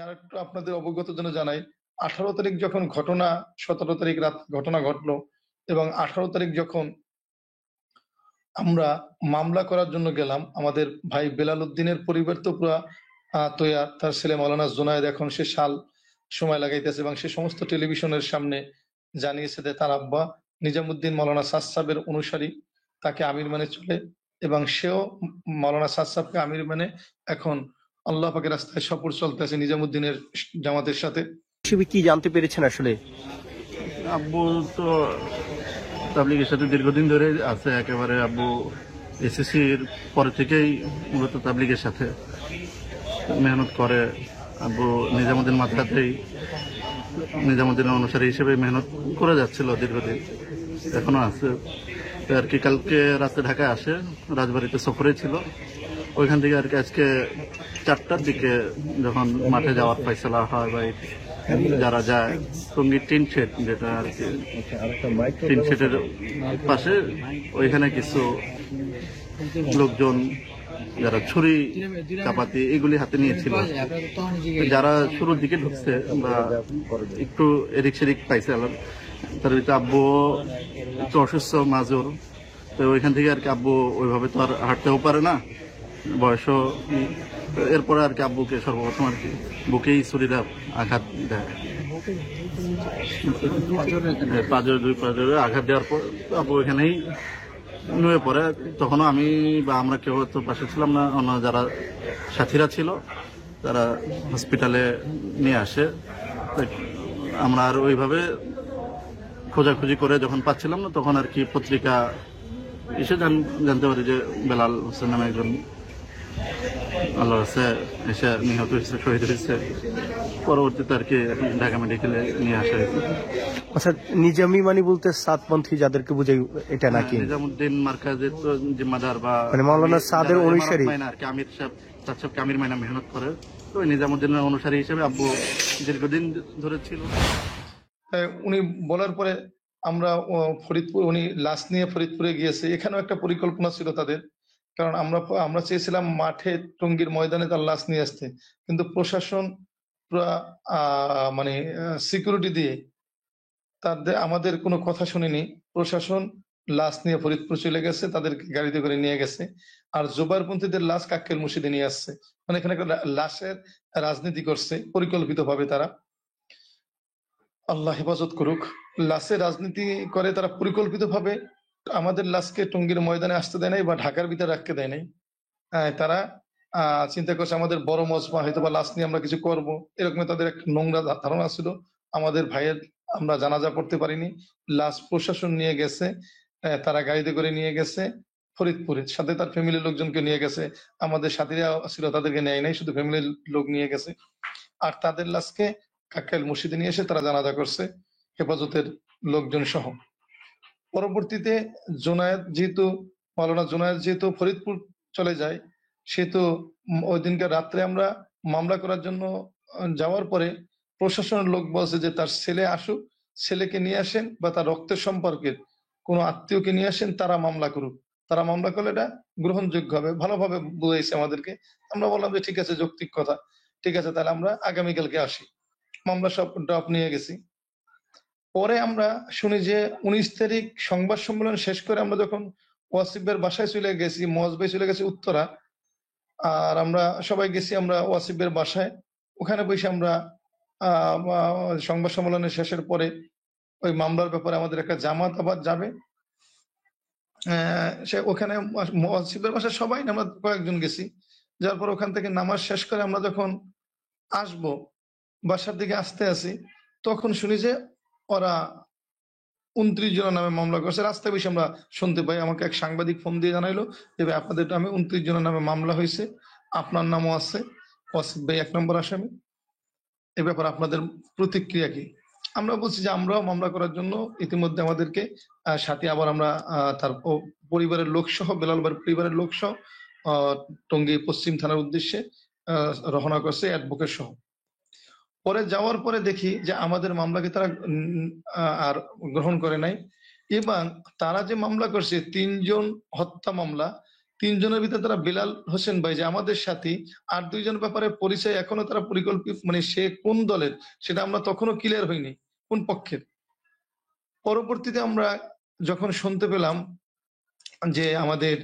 আর একটু আপনাদের অবগতির জন্য জানাই, 18 তারিখ যখন ঘটনা, 17 তারিখ রাত ঘটনা ঘটলো এবং 18 তারিখ যখন আমরা মামলা করার জন্য গেলাম, আমাদের ভাই বেলাল উদ্দিনের পরিবার তো পুরা তৈয়ার, তার ছেলে মাওলানা জুনায়েদ এখন সে সময় লাগাইতেছে এবং সে সমস্ত টেলিভিশনের সামনে জানিয়েছে যে তার আব্বা নিজামুদ্দিন মাওলানা সাদ সাহেবের অনুসারী, তাকে আমির মানে চলে এবং সেও মাওলানা সাদ সাহেবকে আমির মানে এখন আল্লাহ পাকের রাস্তায় সফর চলতেছে নিজামুদ্দিনের জামাতের সাথে। হিসেবে কি জানতে পেরেছেন আসলে? আব্বু তো তাবলিগের সাথে দীর্ঘদিন ধরে আছে, একেবারে আব্বু এসএসসির পরে থেকেই মূলত তাবলিগের সাথে মেহনত করে। আব্বু নিজামুদ্দিন মাদ্রাসাতেই নিজামুদ্দিনের অনুসারী হিসেবে মেহনত করে যাচ্ছিল দীর্ঘদিন, এখনো আছে। তো আর কি কালকে রাতে ঢাকায় আসে, রাজবাড়িতে সফরে ছিল, ওইখান থেকে আর কি আজকে 4টার দিকে যখন মাঠে যাওয়ার ফয়সালা হয় বা যারা যায় টঙ্গীর টিন শেড, যেটা আর কি টিন শেডের পাশে, ওইখানে কিছু লোকজন যারা ছুরি চাপাতি এগুলি হাতে নিয়েছিল, যারা শুরুর দিকে ঢুকছে বা একটু এদিক সেদিক পাইছে, তার ভিতরে আব্বু একটু অসুস্থ মাজুর, তো ওইখান থেকে আর কি আব্বু ওইভাবে তো আর হাঁটতেও পারে না, বয়সও। এরপরে আর কি আব্বুকে সর্বপ্রথম আর কি বুকেই ছুরিটা আঘাত দেয়, দুই পাঁজরে আঘাত দেওয়ার পর আব্বু ওইখানেই নুয়ে পড়ে। তখনও আমি বা আমরা কেউ তো পাশে ছিলাম না, অন্য যারা সাথীরা ছিল তারা হসপিটালে নিয়ে আসে। আমরা আর ওইভাবে খোঁজাখুঁজি করে যখন পাচ্ছিলাম না, তখন আর কি পত্রিকা এসে জানতে পারি যে বেলাল হোসেন নামে একজন আল্লাহ কাছে এসে নিহত হয়েছে, শহীদ হয়েছে। পরবর্তীতে আর কি ঢাকা মেডিকেলে নিয়ে আসা হয়েছে। আচ্ছা, নিজামি মানে বলতে সাতপন্থী যাদেরকে বুঝাই এটা নাকি? নিজামুদ্দিন মার্কাজের তো জিম্মাদার বা মানে মাওলানা সাদের অনুসারী আর কি আমির সাহেব, সাদ সাহেবকে আমির মাইনা মেহনত করে, তো ওই নিজামুদ্দিনের অনুসারী হিসেবে আব্বু দীর্ঘদিন ধরে ছিল। উনি বলার পরে আমরা ফরিদপুর, উনি লাশ নিয়ে ফরিদপুরে গিয়েছে, এখানেও একটা পরিকল্পনা ছিল তাদের, কারণ আমরা চেয়েছিলাম মাঠে টঙ্গীর ময়দানে তার লাশ নিয়ে আসতে, কিন্তু প্রশাসন পুরা মানে সিকিউরিটি দিয়ে তাদের আমাদের কোনো কথা শুনেনি। প্রশাসন লাশ নিয়ে ফরিদপুর চলে গেছে, তাদেরকে গাড়িতে করে নিয়ে গেছে, আর জোবারপন্থীদের লাশ কাক্কেল মসজিদে নিয়ে আসছে। মানে এখানে একটা লাশের রাজনীতি করছে পরিকল্পিতভাবে তারা, আল্লাহ হেফাজত করুক। লাশের রাজনীতি করে তারা পরিকল্পিতভাবে আমাদের লাশকে টঙ্গীর ময়দানে আসতে দেয় নাই বা ঢাকার ভিতরে রাখতে দেয় নাই। তারা চিন্তা করছে আমাদের বড় মজমা, হয়তো বা লাশ নিয়ে আমরা কিছু করব, এরকম তাদের এক নোংরা ধারণা ছিল। আমাদের ভাইয়ের আমরা জানাজা পড়তে পারিনি, লাশ প্রশাসন নিয়ে গেছে, তারা গাড়িতে করে নিয়ে গেছে ফরিদপুরে, সাথে তার ফ্যামিলির লোকজনকে নিয়ে গেছে। আমাদের সাথীরা ছিল, তাদেরকে নেয় নাই, শুধু ফ্যামিলির লোক নিয়ে গেছে। আর তাদের লাশকে কাক্কাইল মসজিদে নিয়ে এসে তারা জানাজা করছে হেফাজতের লোকজন সহ। পরবর্তীতে মাওলানা জুনায়েদ যেহেতু ফরিদপুর চলে যায়, সেহেতু ওই দিনকার রাত্রে আমরা মামলা করার জন্য যাওয়ার পরে প্রশাসনের লোক বলছে যে তার ছেলে আসুক, ছেলেকে নিয়ে আসেন বা তার রক্তের সম্পর্কের কোনো আত্মীয়কে নিয়ে আসেন, তারা মামলা করুক, তারা মামলা করলে এটা গ্রহণযোগ্য হবে, ভালোভাবে বুঝাইছে আমাদেরকে। আমরা বললাম যে ঠিক আছে, যৌক্তিক কথা, ঠিক আছে, তাহলে আমরা আগামীকালকে আসি। মামলা সব ড্রপ নিয়ে গেছি। পরে আমরা শুনি যে 19 তারিখ সংবাদ সম্মেলন শেষ করে আমরা যখন ওয়াসিফের বাসায় চলে গেছি, মজবাই চলে গেছি উত্তরা, আর আমরা সবাই গেছি আমরা ওয়াসিফের বাসায়। ওখানে বসে আমরা সংবাদ সম্মেলনের শেষের পরে ওই মামলার ব্যাপারে আমাদের একটা জামাত আবার যাবে, সে ওখানে ওয়াসিফের বাসায় সবাই আমরা কয়েকজন গেছি। যার পর ওখান থেকে নামাজ শেষ করে আমরা যখন আসবো, বাসার দিকে আসতে আসি, তখন শুনি যে ওরা 29 জনের নামে মামলা করছে। রাস্তায় বেশি আমরা শুনতে পাই, আমাকে এক সাংবাদিক ফোন দিয়ে জানাইলো যে আপনাদের নামে 29 জনের নামে মামলা হয়েছে, আপনার নামও আছে, ওয়াসিফ ভাই 1 নম্বর আসামি। এ ব্যাপারে আপনাদের প্রতিক্রিয়া কি? আমরা বলছি যে আমরাও মামলা করার জন্য ইতিমধ্যে আমাদেরকে সাথে আবার আমরা তার পরিবারের লোকসহ, বেলাল ভাইয়ের পরিবারের লোকসহ টঙ্গী পশ্চিম থানার উদ্দেশ্যে রওনা করছে অ্যাডভোকেট সহ। পরে যাওয়ার পরে দেখি যে আমাদের মামলাকে তারা আর গ্রহণ করে নাই, এবং তারা যে মামলা করছে 3 জন হত্যা মামলা, তিনজনের ভিতরে তারা বেলাল হোসেন ভাই যে আমাদের সাথী, আর দুইজন ব্যাপারে পরিচয় এখনো তারা পরিকল্পিত, মানে সে কোন দলের সেটা আমরা তখনও ক্লিয়ার হইনি কোন পক্ষের। পরবর্তীতে আমরা যখন শুনতে পেলাম যে আমাদের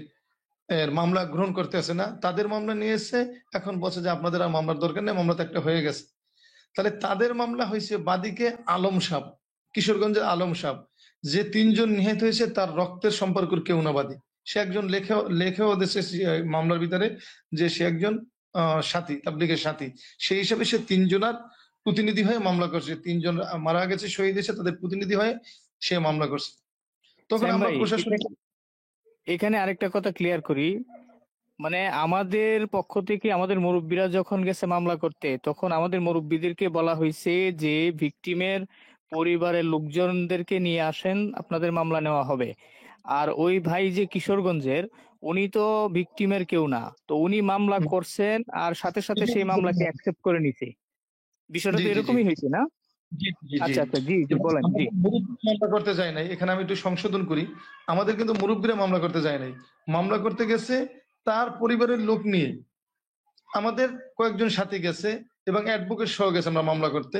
মামলা গ্রহণ করতে আসে না, তাদের মামলা নিয়ে এসে এখন বলছে যে আপনাদের আর মামলার দরকার নেই, মামলা তো একটা হয়ে গেছে। তাহলে তাদের মামলা হয়েছে বাদীকে আলম সাহ, কিশোরগঞ্জের আলম সাহ, যে তিনজন নিহত হয়েছে তার রক্তের সম্পর্কের কেউ না বাদী। সে একজন লেখেও দেশে মামলার ভিতরে যে সে একজন সাথী, তাবলীগের সাথী, সেই হিসাবে সে তিনজনার প্রতিনিধি হয়ে মামলা করছে। তিনজন মারা গেছে শহীদ হয়েছে, তাদের প্রতিনিধি হয়ে সে মামলা করছে। তখন শ্যাম আমরা ভাই, প্রশাসন এখানে আরেকটা কথা ক্লিয়ার করি। মানে আমাদের পক্ষ থেকে আমাদের মুরব্বীরা যখন গেছে মামলা করতে, তখন আমাদের মুরব্বীদেরকে বলা হয়েছে যে ভিকটিমের পরিবারের লোকজনদেরকে নিয়ে আসেন, আপনাদের মামলা নেওয়া হবে। আর ওই ভাই যে কিশোরগঞ্জের, উনি তো ভিকটিমের কেউ না, তো উনি মামলা করছেন আর সাথে সাথে সেই মামলাকে অ্যাকসেপ্ট করে নিছে। বিষয়টা জি তো জি জি এরকমই হয়েছে না? জি জি জি আচ্ছা আচ্ছা, জি জি এবং বলেন, জি। আমাদের মুরব্বীরা মামলা করতে যায় নাই, এখানে আমি একটু সংশোধন করি। আমাদের কিন্তু মুরব্বীরা মামলা করতে যায় নাই, মামলা করতে গেছে তার পরিবারের লোক নিয়ে। আমাদের কয়েকজন সাথী গেছে এবং অ্যাডভোকেট সহ গেছে আমরা মামলা করতে,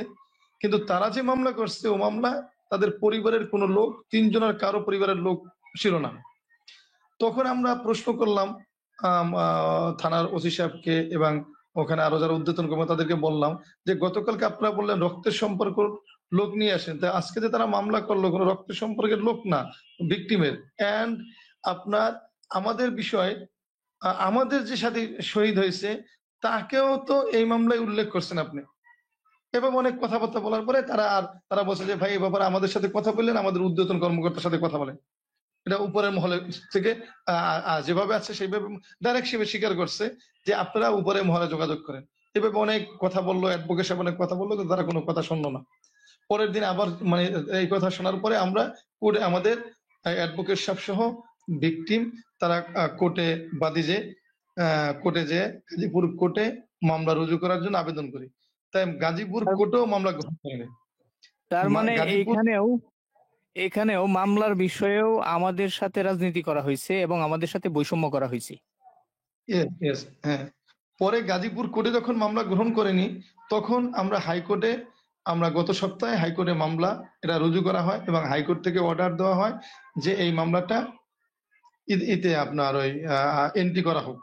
কিন্তু তারা যে মামলা করছে ও মামলা তাদের পরিবারের কোনো লোক, তিনজনের কারো পরিবারের লোক ছিল না। তখন আমরা প্রশ্ন করলাম থানার ওসি সাহেবকে এবং ওখানে আরো যারা উদ্যতন কর্মী তাদেরকে বললাম যে গতকালকে আপনারা বললেন রক্তের সম্পর্ক লোক নিয়ে আসেন, তাই আজকে যে তারা মামলা করলো কোনো রক্তের সম্পর্কের লোক না, ভিকটিমের। এন্ড আপনার আমাদের বিষয় আমাদের যে সাথে শহীদ হয়েছে তাকেও তো এই মামলায় উল্লেখ করছেন আপনি। এবং অনেক কথাবার্তা বলার পরে তারা বলছে যে ভাই এই ব্যাপারে আমাদের সাথে কথা বললেন, আমাদের উদ্যতন কর্মকর্তার সাথে কথা বলেন। এটা উপরের মহলে থেকে যেভাবে আছে সেইভাবে ডাইরেক্ট হিসেবে স্বীকার করছে যে আপনারা উপরের মহলে যোগাযোগ করেন। এভাবে অনেক কথা বললো, অ্যাডভোকেট সাহেব অনেক কথা বললো, কিন্তু তারা কোনো কথা শুনলো না। পরের দিন আবার মানে এই কথা শোনার পরে আমরা কোর্টে আমাদের অ্যাডভোকেট সাহেব সহ ভিকটিম তারা কোর্টে বাদী যে কোর্টে যে গাজীপুর কোর্টে মামলা রুজু করার জন্য আবেদন করি। তাই গাজীপুর কোর্টেও মামলা গ্রহণ করেনি। তার মানে গাজীপুর এখানেও মামলার বিষয়েও আমাদের সাথে রাজনীতি করা হয়েছে এবং আমাদের সাথে বৈষম্য করা হয়েছে। হ্যাঁ, পরে গাজীপুর কোর্টে যখন মামলা গ্রহণ করেনি তখন আমরা হাইকোর্টে, আমরা গত সপ্তাহে হাইকোর্টে মামলা এটা রুজু করা হয় এবং হাইকোর্ট থেকে অর্ডার দেওয়া হয় যে এই মামলাটা ইতে আপনার ওই এন্ট্রি করা হোক,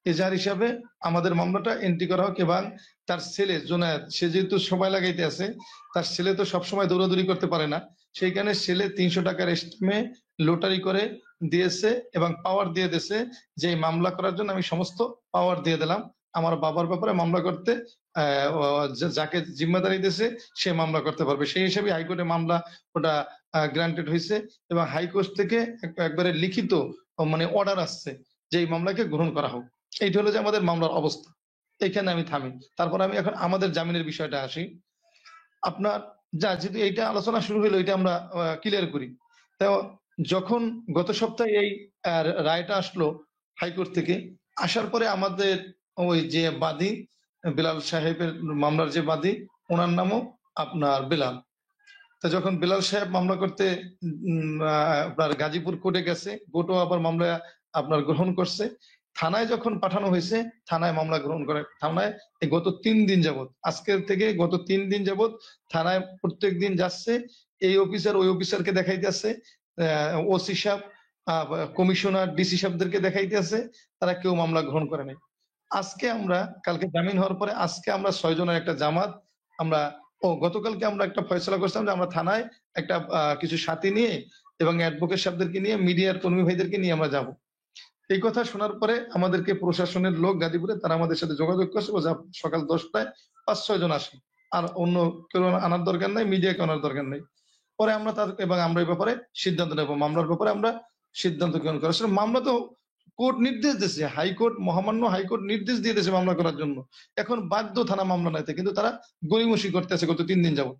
এজাহার হিসাবে আমাদের মামলাটা এন্ট্রি করা হোক। এবং তার ছেলে জোনায়েদ, সে যেহেতু সময় লাগাইতে আছে, তার ছেলে তো সবসময় দৌড়াদৌড়ি করতে পারে না, সেইখানে ছেলে 300 টাকার স্ট্যাম্পে লোটারি করে দিয়েছে এবং পাওয়ার দিয়ে দিয়েছে যে এই মামলা করার জন্য আমি সমস্ত পাওয়ার দিয়ে দিলাম, আমার বাবার ব্যাপারে মামলা করতে যাকে জিম্মেদারি দিয়েছে সে মামলা করতে পারবে। সেই হিসাবে হাইকোর্টে মামলা ওটা গ্রান্টেড হয়েছে এবং হাইকোর্ট থেকে একবারে লিখিত মানে অর্ডার আসছে যে এই মামলাকে গ্রহণ করা হোক। এইটা হলো যে আমাদের মামলার অবস্থা। এখানে আমি থামি, তারপর আমি এখন আমাদের জামিনের বিষয়টা আসি। আপনার যেহেতু এইটা আলোচনা শুরু হলো, এটা আমরা ক্লিয়ার করি। তো যখন গত সপ্তাহে এই রায়টা আসলো হাইকোর্ট থেকে, আসার পরে আমাদের ওই যে বাদী বিলাল সাহেবের মামলার যে বাদী, ওনার নামও আপনার বিলাল। তো যখন বিলাল সাহেব মামলা করতে আপনার গাজীপুর কোর্টে গেছে, কোর্টও আবার মামলা আপনার গ্রহণ করছে। থানায় যখন পাঠানো হয়েছে, থানায় মামলা গ্রহণ করে। থানায় গত 3 দিন যাবত, আজকের থেকে গত 3 দিন যাবত থানায় প্রত্যেক দিন যাচ্ছে, এই অফিসার ওই অফিসারকে দেখাইতেছে, ওসি সাহেব কমিশনার ডিসি সাহেবদেরকে দেখাইতেছে, তারা কেউ মামলা গ্রহণ করে নাই। আজকে আমরা কালকে জামিন হওয়ার পরে আজকে আমরা 6 জনের একটা জামাত আমরা গতকালকে আমরা একটা ফয়সলা করছিলাম যে আমরা থানায় একটা কিছু সাথী নিয়ে এবং অ্যাডভোকেট সাহেবদেরকে নিয়ে, মিডিয়ার কর্মী ভাইদেরকে নিয়ে আমরা যাব। এই কথা শোনার পরে আমাদেরকে প্রশাসনের লোক গাজীপুরে তারা আমাদের সাথে যোগাযোগ করছে, সকাল 10টায় 5-6 জন আসে, আর অন্য কেউ আনার দরকার নাই, মিডিয়াকে আনার দরকার নেই। পরে আমরা তাদের এবং আমরা এই ব্যাপারে সিদ্ধান্ত নেব, মামলার ব্যাপারে আমরা সিদ্ধান্ত গ্রহণ করি। আসলে মামলা তো কোর্ট নির্দেশ দিয়েছে, হাইকোর্ট, মহামান্য হাইকোর্ট নির্দেশ দিয়ে দিয়েছে মামলা করার জন্য। এখন বাধ্য থানা মামলা নাইতে, কিন্তু তারা গড়িমসি করতে আছে গত 3 দিন যাবত।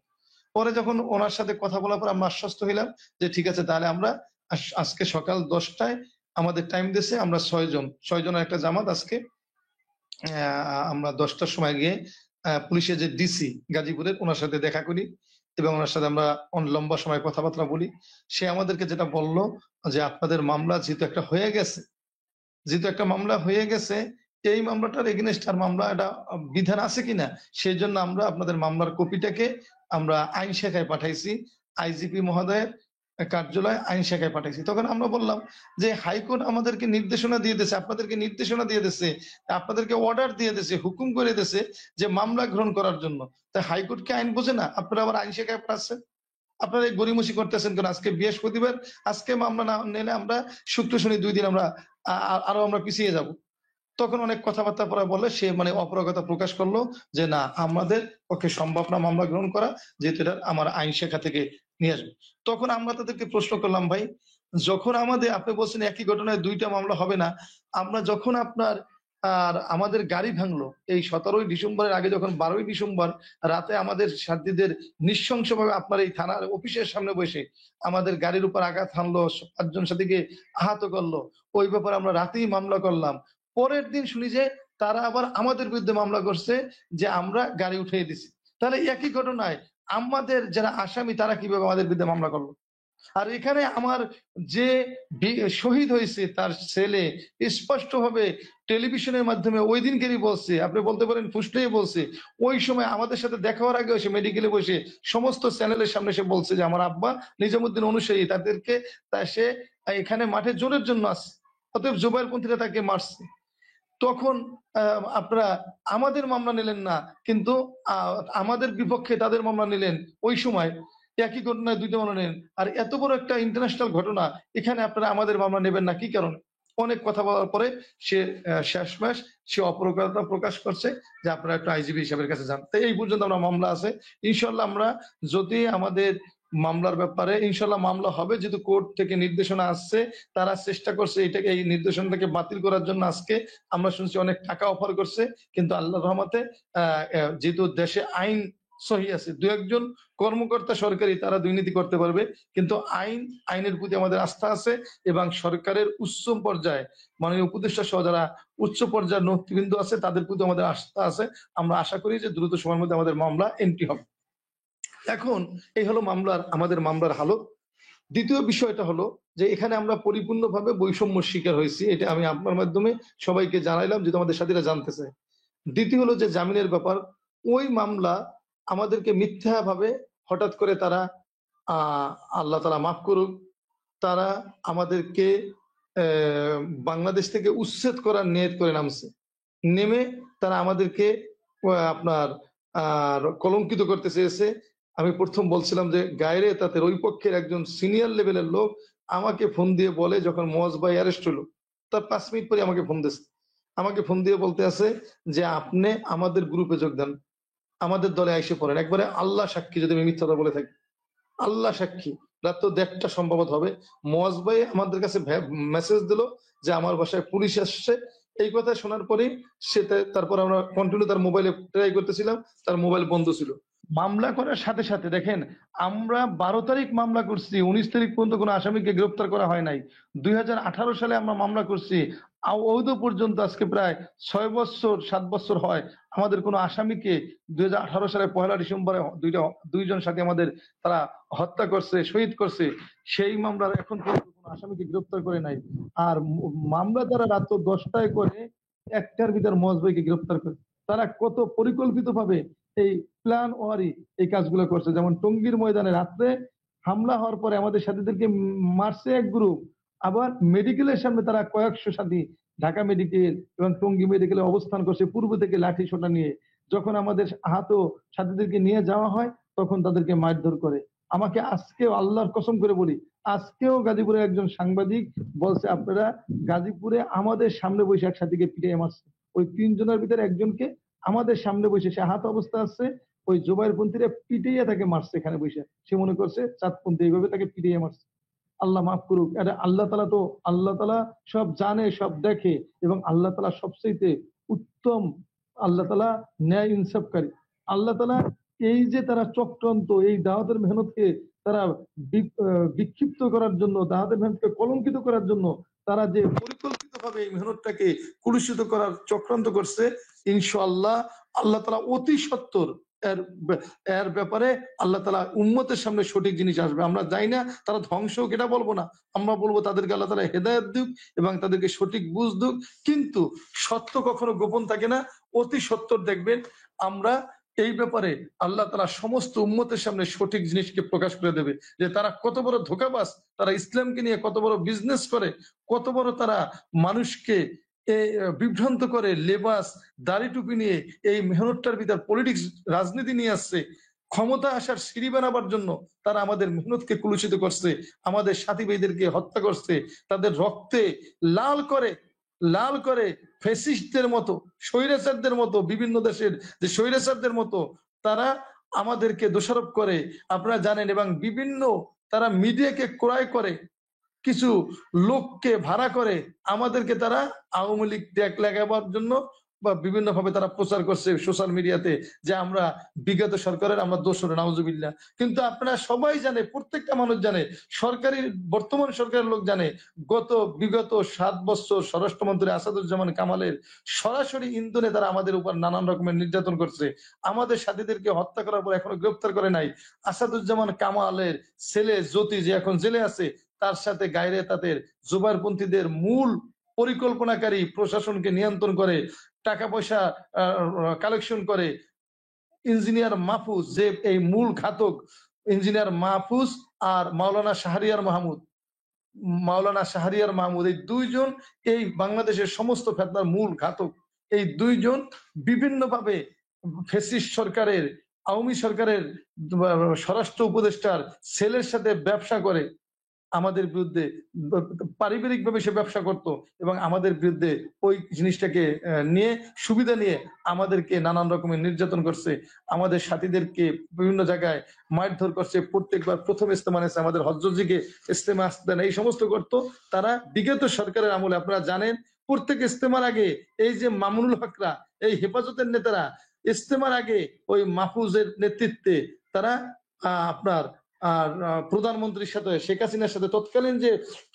পরে যখন ওনার সাথে কথা বলার পর আমরা আশ্বস্ত হইলাম যে ঠিক আছে, তাহলে আমরা আজকে সকাল 10টায় আমাদের টাইম দিয়েছে, আমরা 6 জনের একটা জামাত আজকে আমরা 10টার সময় গিয়ে পুলিশের যে ডিসি গাজীপুরের ওনার সাথে দেখা করি এবং ওনার সাথে আমরা লম্বা সময় কথাবার্তা বলি। সে আমাদেরকে যেটা বললো যে আপনাদের মামলা যেহেতু একটা হয়ে গেছে, যেহেতু একটা মামলা হয়ে গেছে, এই মামলাটার এগেইনস্ট আর মামলা এটা বিধান আছে কিনা সেই জন্য আমরা আপনাদের মামলার কপিটাকে আমরা আইন শাখায় পাঠাইছি, আইজিপি মহোদয়ের কার্যালয় আইন শাখায় পাঠাইছি। তখন আমরা বললাম যে হাইকোর্ট আমাদেরকে নির্দেশনা দিয়ে দিয়েছে, আপনাদেরকে নির্দেশনা দিয়ে দিয়েছে, আপনাদেরকে অর্ডার দিয়ে দিয়েছে, হুকুম করে দিয়েছে যে মামলা গ্রহণ করার জন্য। তাই হাইকোর্ট কি আইন বোঝে না? আপনারা আবার আইন শাখায় পাঠাচ্ছেন। আপনারা এই গড়িমসি করতেছেন কেন? আজকে বৃহস্পতিবার, আজকে মামলা না নিলে আমরা শুক্র শনি 2 দিন আমরা আরো আমরা পিছিয়ে যাব। তখন অনেক কথাবার্তা পরে বলে সে মানে অপারগতা প্রকাশ করলো যে না আমাদের পক্ষে সম্ভব না মামলা গ্রহণ করা, যেহেতু এটা আমার আইন শাখা থেকে নিয়ে আসবে। তখন আমরা তাদেরকে প্রশ্ন করলাম, ভাই যখন আমাদের আপনি বলছেন একই ঘটনায় 2টা মামলা হবে না, আমরা যখন আপনার আর আমাদের গাড়ি ভাঙলো এই 17ই ডিসেম্বরের আগে, যখন 12ই ডিসেম্বর রাতে আমাদের সাথীদের নৃশংসভাবে আপনার এই থানার অফিসের সামনে বসে আমাদের গাড়ির উপর আঘাত হানলো, 5 জন সাথীকে আহত করলো, ওই ব্যাপারে আমরা রাতেই মামলা করলাম। পরের দিন শুনি যে তারা আবার আমাদের বিরুদ্ধে মামলা করছে যে আমরা গাড়ি উঠিয়ে দিছি। তাহলে একই ঘটনায় আমাদের যারা আসামি তারা কিভাবে আমাদের বিরুদ্ধে মামলা করলো? আর এখানে আমার যে শহীদ হয়েছে তার ছেলে স্পষ্টভাবে টেলিভিশনের মাধ্যমে ওই দিনকেরই বলছে, আপনি বলতে পারেন ফুসলেই বলছে, ওই সময় আমাদের সাথে দেখা হওয়ার আগে সে মেডিকেলে বসে সমস্ত চ্যানেলের সামনে সে বলছে যে আমার আব্বা নিজামুদ্দিন অনুসারী, তাদেরকে সে এখানে মাঠে জোরের জন্য আসছে, অতএব জুবাইরপন্থীরা তাকে মারছে। তখন আপনারা আমাদের মামলা নিলেন না, কিন্তু আমাদের বিপক্ষে তাদের মামলা নিলেন। ওই সময় একই ঘটনায় 2টা মামলা নেন, আর এত বড় একটা ইন্টারন্যাশনাল ঘটনা এখানে আপনারা আমাদের মামলা নেবেন না কি কারণে? অনেক কথা বলার পরে সে শেষমেশ সে অপরগতা প্রকাশ করছে যে আপনারা একটু আইজিবি হিসাবের কাছে যান। তাই এই পর্যন্ত আমরা মামলা আছে, ইনশাল্লাহ আমরা যদি আমাদের মামলার ব্যাপারে ইনশাল্লাহ মামলা হবে, যেহেতু কোর্ট থেকে নির্দেশনা আসছে, তারা চেষ্টা করছে এটাকে এই নির্দেশনাটাকে বাতিল করার জন্য। আজকে আমরা শুনছি অনেক টাকা অফার করছে, কিন্তু আল্লাহর রহমতে যেহেতু দেশে আইন সহি আছে, 2-1 কর্মকর্তা সরকারি তারা দুর্নীতি করতে পারবে, কিন্তু আইনের প্রতি আমাদের আস্থা আছে এবং সরকারের উচ্চ পর্যায়ে মাননীয় উপদেষ্টা সহ যারা উচ্চ পর্যায়ের নেতৃবৃন্দ আছে তাদের প্রতি আমাদের আস্থা আছে। আমরা আশা করি যে দ্রুত সময়ের মধ্যে আমাদের মামলা এন্ট্রি হবে। এখন এই হলো আমাদের মামলার হালত। দ্বিতীয় বিষয়টা হলো যে এখানে আমরা পরিপূর্ণভাবে বৈষম্য শিকার হয়েছি, এটা আমি আপনার মাধ্যমে সবাইকে জানাইলাম যেহেতু আমাদের সাথীরা জানতে চায়। দ্বিতীয় হলো যে জামিনের ব্যাপার, ওই মামলা আমাদেরকে মিথ্যাভাবে হঠাৎ করে তারা আল্লাহ তাআলা মাফ করুক, তারা আমাদেরকে বাংলাদেশ থেকে উচ্ছেদ করার নিয়ত করে নামছে। নেমে তারা আমাদেরকে আপনার কলঙ্কিত করতে চেয়েছে। আমি প্রথম বলছিলাম যে গায়রে তাদের ওই পক্ষের একজন সিনিয়র লেভেলের লোক আমাকে ফোন দিয়ে বলে, যখন মোয়াজ ভাই অ্যারেস্ট হলো তার 5 মিনিট পরে আমাকে ফোন দিয়েছে, আমাকে ফোন দিয়ে বলতে আছে যে আপনি আমাদের গ্রুপে যোগ দেন, আমাদের দলে আইসে পড়েন। একবারে আল্লাহ সাক্ষী যদি আমি মিথ্যা কথা বলে থাকি, আল্লাহ সাক্ষী রাত তো 1:30টা সম্ভবত হবে, মোয়াজ ভাই আমাদের কাছে মেসেজ দিল যে আমার বাসায় পুলিশ আসছে। এই কথা শোনার পরেই সে তারপর আমরা কন্টিনিউ তার মোবাইলে ট্রাই করতেছিলাম, তার মোবাইল বন্ধ ছিল। মামলা করার সাথে সাথে দেখেন আমরা 12 তারিখ মামলা করছি, 19 তারিখ পর্যন্ত কোনো আসামিকে গ্রেফতার করা হয় নাই। 2018 সালে আমরা মামলা করছি, অবৈধ পর্যন্ত আজকে প্রায় 6 বছর 7 বছর হয় আমাদের কোনো আসামিকে 2018 সালে 1 ডিসেম্বরে 2 জন সাথী আমাদের তারা হত্যা করছে, শহীদ করছে। সেই মামলার এখন পর্যন্ত কোনো আসামিকে গ্রেফতার করে নাই। আর মামলা তারা রাত 10টায় করে 1টার ভিতর মোয়াজ ভাইকে গ্রেফতার করে। তারা কত পরিকল্পিত ভাবে এই প্ল্যান ওয়ারি এই কাজগুলো করছে। যেমন টঙ্গীর ময়দানে রাত্রে হামলা হওয়ার পরে আমাদের সাথীদেরকে মারছে এক গ্রুপ, আবার মেডিকেলের সামনে তারা কয়েকশো সাথী ঢাকা মেডিকেল এবং টঙ্গী মেডিকেলে অবস্থান করছে পূর্ব থেকে লাঠি সোটা নিয়ে। যখন আমাদের আহত সাথীদেরকে নিয়ে যাওয়া হয় তখন তাদেরকে মারধর করে। আমাকে আজকেও আল্লাহর কসম করে বলি, আজকেও গাজীপুরে একজন সাংবাদিক বলছে আপনারা গাজীপুরে আমাদের সামনে বসে এক সাথীকে পিটিয়ে মারছে। ওই 3 জনের ভিতরে একজনকে আমাদের সামনে বসে সে আহত অবস্থা আছে, ওই জুবাইরপন্থীরা পিটিয়ে তাকে মারছে এখানে বসে। সে মনে করছে চাঁদপন্থী, এইভাবে তাকে পিটিয়ে মারছে। আল্লাহ মাফ করুক। এটা আল্লাহ তাআলা তো আল্লাহ তাআলা সব জানে, সব দেখে, এবং আল্লাহ তাআলা সবচেয়ে উত্তম, আল্লাহ তাআলা ন্যায় ইনসাফকারী। আল্লাহ তাআলা এই যে তারা চক্রান্ত, এই দাওয়াতের মেহনতকে তারা বিক্ষিপ্ত করার জন্য, দাওয়াতের মেহনতকে কলঙ্কিত করার জন্য তারা যে পরিকল্পিতভাবে এই মেহনতটাকে কুলুষিত করার চক্রান্ত করছে, ইনশাআল্লাহ আল্লাহ তাআলা অতি সত্বর এর এর ব্যাপারে আল্লাহ তাআলা উম্মতের সামনে সঠিক জিনিস আসবে। আমরা যাই না তারা ধ্বংস হোক এটা বলবো না, আমরা বলবো তাদেরকে আল্লাহ তাআলা হেদায়েত দিক এবং তাদেরকে সঠিক বুঝ দিক। কিন্তু সত্য কখনো গোপন থাকে না, অতি সত্য দেখবেন। আমরা এই ব্যাপারে আল্লাহ তাআলা সমস্ত উম্মতের সামনে সঠিক জিনিসকে প্রকাশ করে দেবে যে তারা কত বড় ধোঁকাবাজ, তারা ইসলামকে নিয়ে কত বড় বিজনেস করে, কত বড় তারা মানুষকে বিভ্রান্ত করে, লেবাস দাড়ি টুপি নিয়ে এই মেহনতটার ভিতর পলিটিক্স রাজনীতি নিয়ে আসছে, ক্ষমতা আসার সিঁড়ি বানাবার জন্য তারা আমাদের মেহনতকে কুলুষিত করছে, আমাদের সাথী ভাইদেরকে হত্যা করছে, তাদের রক্তে লাল করে ফ্যাসিস্টদের মতো, স্বৈরাচারদের মতো, বিভিন্ন দেশের যে স্বৈরাচারদের মতো তারা আমাদেরকে দোষারোপ করে, আপনারা জানেন। এবং বিভিন্ন তারা মিডিয়াকে ক্রয় করে, কিছু লোককে ভাড়া করে আমাদেরকে তারা আওয়ামী লীগ ট্যাগ লাগাবার জন্য বা বিভিন্ন ভাবে তারা প্রচার করছে সোশ্যাল মিডিয়াতে যে আমরা বিগত সরকারের আমরা দোষর, নাউজুবিল্লাহ। কিন্তু আপনারা সবাই জানে, প্রত্যেকটা মানুষ জানে, সরকারি বর্তমান সরকারের লোক জানে, বিগত 7 বছর স্বরাষ্ট্রমন্ত্রী আসাদুজ্জামান কামালের সরাসরি ইন্ধনে তারা আমাদের উপর নানান রকমের নির্যাতন করছে, আমাদের সাথীদেরকে হত্যা করার পর এখনো গ্রেফতার করে নাই। আসাদুজ্জামান কামালের ছেলে জ্যোতি যে এখন জেলে আছে, তার সাথে গায়রে তাদের জুবাইরপন্থীদের মূল পরিকল্পনাকারী, প্রশাসনকে নিয়ন্ত্রণ করে, টাকা পয়সা কালেকশন করে ইঞ্জিনিয়ার মাহফুজ, যে এই মূল ঘাতক ইঞ্জিনিয়ার মাহফুজ আর মাওলানা শাহরিয়ার মাহমুদ, এই দুইজন এই বাংলাদেশের সমস্ত ফেতনার মূল ঘাতক। এই দুইজন বিভিন্নভাবে ফ্যাসিস্ট সরকারের, আওয়ামী সরকারের স্বরাষ্ট্র উপদেষ্টার ছেলের সাথে ব্যবসা করে আমাদের বিরুদ্ধে, পারিবারিক ভাবে সে ব্যবসা করত এবং আমাদের বিরুদ্ধে ওই জিনিসটাকে নিয়ে সুবিধা নিয়ে আমাদেরকে নানান রকমের নির্যাতন করছে, আমাদের সাথীদেরকে বিভিন্ন জায়গায় মারধর করছে। প্রত্যেকবার প্রথম ইস্তেমা এসে আমাদের হজরতজিকে ইস্তেমা আসতে দেন, এই সমস্ত করতো তারা বিগত সরকারের আমলে। আপনারা জানেন প্রত্যেক ইস্তেমার আগে এই যে মামুনুল হকরা, এই হেফাজতের নেতারা ইস্তেমার আগে ওই মাহফুজের নেতৃত্বে তারা আপনার প্রধানমন্ত্রীর সাথে, শেখ হাসিনার সাথে, তৎকালীন যে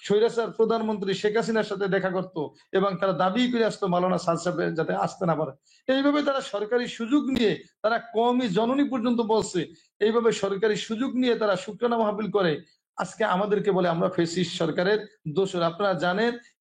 স্বৈরাচার প্রধানমন্ত্রী শেখ হাসিনার সাথে দেখা করতো এবং তারা দাবি করে আসতো মাওলানা সাদ সাহেব যাতে আসতে না পারে। এইভাবে তারা সরকারি সুযোগ নিয়ে, তারা কওমি জননী পর্যন্ত বলছে, এইভাবে সরকারি সুযোগ নিয়ে তারা শুকরানা মাহফিল করে আজকে আমাদেরকে বলে আমরা ফ্যাসিস্ট সরকারের দোষর। আপনারা জানেন